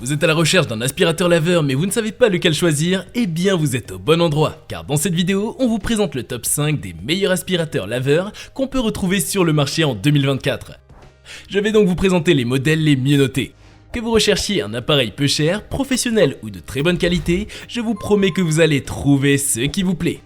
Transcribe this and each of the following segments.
Vous êtes à la recherche d'un aspirateur laveur mais vous ne savez pas lequel choisir? Eh bien vous êtes au bon endroit, car dans cette vidéo, on vous présente le top 5 des meilleurs aspirateurs laveurs qu'on peut retrouver sur le marché en 2024. Je vais donc vous présenter les modèles les mieux notés. Que vous recherchiez un appareil peu cher, professionnel ou de très bonne qualité, je vous promets que vous allez trouver ce qui vous plaît.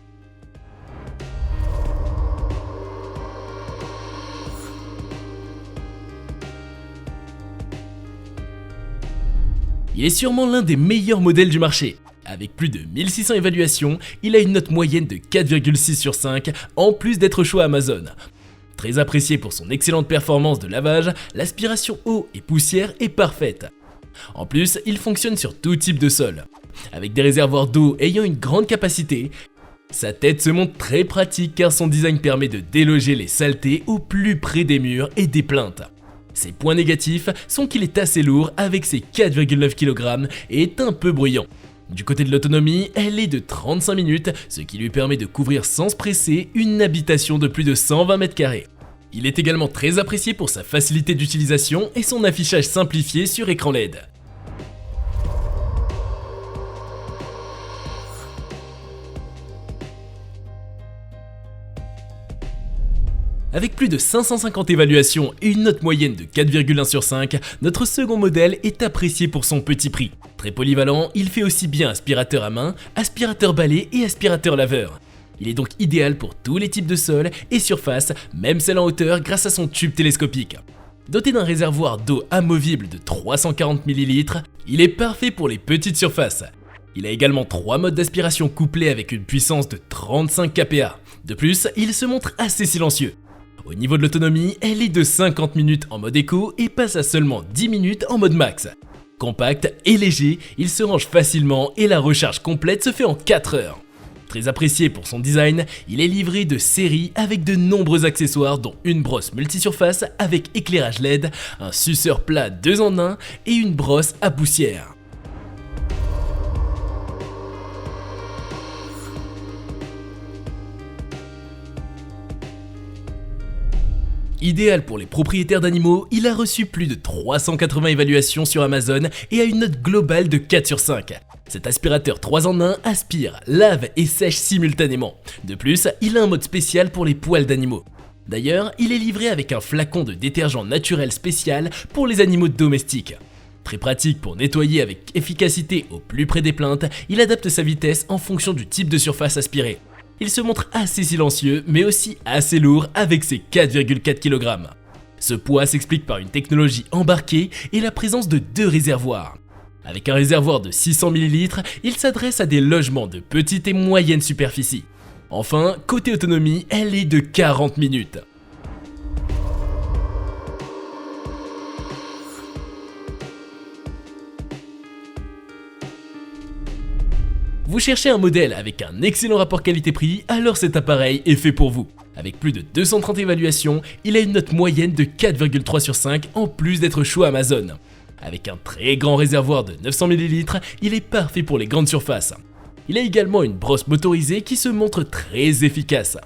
Il est sûrement l'un des meilleurs modèles du marché. Avec plus de 1600 évaluations, il a une note moyenne de 4,6 sur 5, en plus d'être choix Amazon. Très apprécié pour son excellente performance de lavage, l'aspiration eau et poussière est parfaite. En plus, il fonctionne sur tout type de sol. Avec des réservoirs d'eau ayant une grande capacité, sa tête se montre très pratique car son design permet de déloger les saletés au plus près des murs et des plinthes. Ses points négatifs sont qu'il est assez lourd avec ses 4,9 kg et est un peu bruyant. Du côté de l'autonomie, elle est de 35 minutes, ce qui lui permet de couvrir sans se presser une habitation de plus de 120 m². Il est également très apprécié pour sa facilité d'utilisation et son affichage simplifié sur écran LED. Avec plus de 550 évaluations et une note moyenne de 4,1 sur 5, notre second modèle est apprécié pour son petit prix. Très polyvalent, il fait aussi bien aspirateur à main, aspirateur balai et aspirateur laveur. Il est donc idéal pour tous les types de sols et surfaces, même celles en hauteur grâce à son tube télescopique. Doté d'un réservoir d'eau amovible de 340 ml, il est parfait pour les petites surfaces. Il a également 3 modes d'aspiration couplés avec une puissance de 35 kPa. De plus, il se montre assez silencieux. Au niveau de l'autonomie, elle est de 50 minutes en mode éco et passe à seulement 10 minutes en mode max. Compact et léger, il se range facilement et la recharge complète se fait en 4 heures. Très apprécié pour son design, il est livré de série avec de nombreux accessoires dont une brosse multisurface avec éclairage LED, un suceur plat 2 en 1 et une brosse à poussière. Idéal pour les propriétaires d'animaux, il a reçu plus de 380 évaluations sur Amazon et a une note globale de 4 sur 5. Cet aspirateur 3 en 1 aspire, lave et sèche simultanément. De plus, il a un mode spécial pour les poils d'animaux. D'ailleurs, il est livré avec un flacon de détergent naturel spécial pour les animaux domestiques. Très pratique pour nettoyer avec efficacité au plus près des plinthes, il adapte sa vitesse en fonction du type de surface aspirée. Il se montre assez silencieux mais aussi assez lourd avec ses 4,4 kg. Ce poids s'explique par une technologie embarquée et la présence de 2 réservoirs. Avec un réservoir de 600 ml, il s'adresse à des logements de petite et moyenne superficie. Enfin, côté autonomie, elle est de 40 minutes. Vous cherchez un modèle avec un excellent rapport qualité-prix, alors cet appareil est fait pour vous. Avec plus de 230 évaluations, il a une note moyenne de 4,3 sur 5 en plus d'être choix Amazon. Avec un très grand réservoir de 900 ml, il est parfait pour les grandes surfaces. Il a également une brosse motorisée qui se montre très efficace.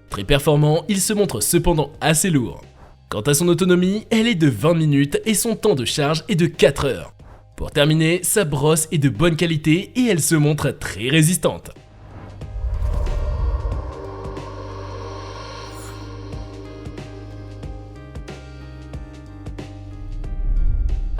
Très performant, il se montre cependant assez lourd. Quant à son autonomie, elle est de 20 minutes et son temps de charge est de 4 heures. Pour terminer, sa brosse est de bonne qualité et elle se montre très résistante.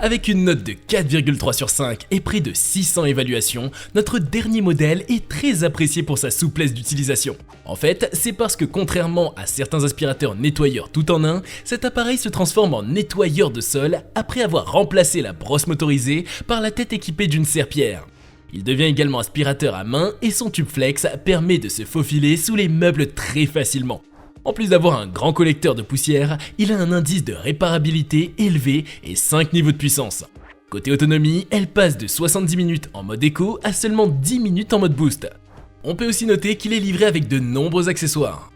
Avec une note de 4,3 sur 5 et près de 600 évaluations, notre dernier modèle est très apprécié pour sa souplesse d'utilisation. En fait, c'est parce que contrairement à certains aspirateurs nettoyeurs tout en un, cet appareil se transforme en nettoyeur de sol après avoir remplacé la brosse motorisée par la tête équipée d'une serpillière. Il devient également aspirateur à main et son tube flex permet de se faufiler sous les meubles très facilement. En plus d'avoir un grand collecteur de poussière, il a un indice de réparabilité élevé et 5 niveaux de puissance. Côté autonomie, elle passe de 70 minutes en mode éco à seulement 10 minutes en mode boost. On peut aussi noter qu'il est livré avec de nombreux accessoires.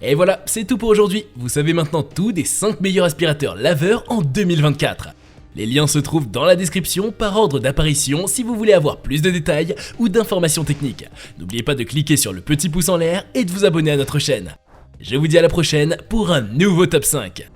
Et voilà, c'est tout pour aujourd'hui. Vous savez maintenant tout des 5 meilleurs aspirateurs laveurs en 2024. Les liens se trouvent dans la description par ordre d'apparition si vous voulez avoir plus de détails ou d'informations techniques. N'oubliez pas de cliquer sur le petit pouce en l'air et de vous abonner à notre chaîne. Je vous dis à la prochaine pour un nouveau top 5.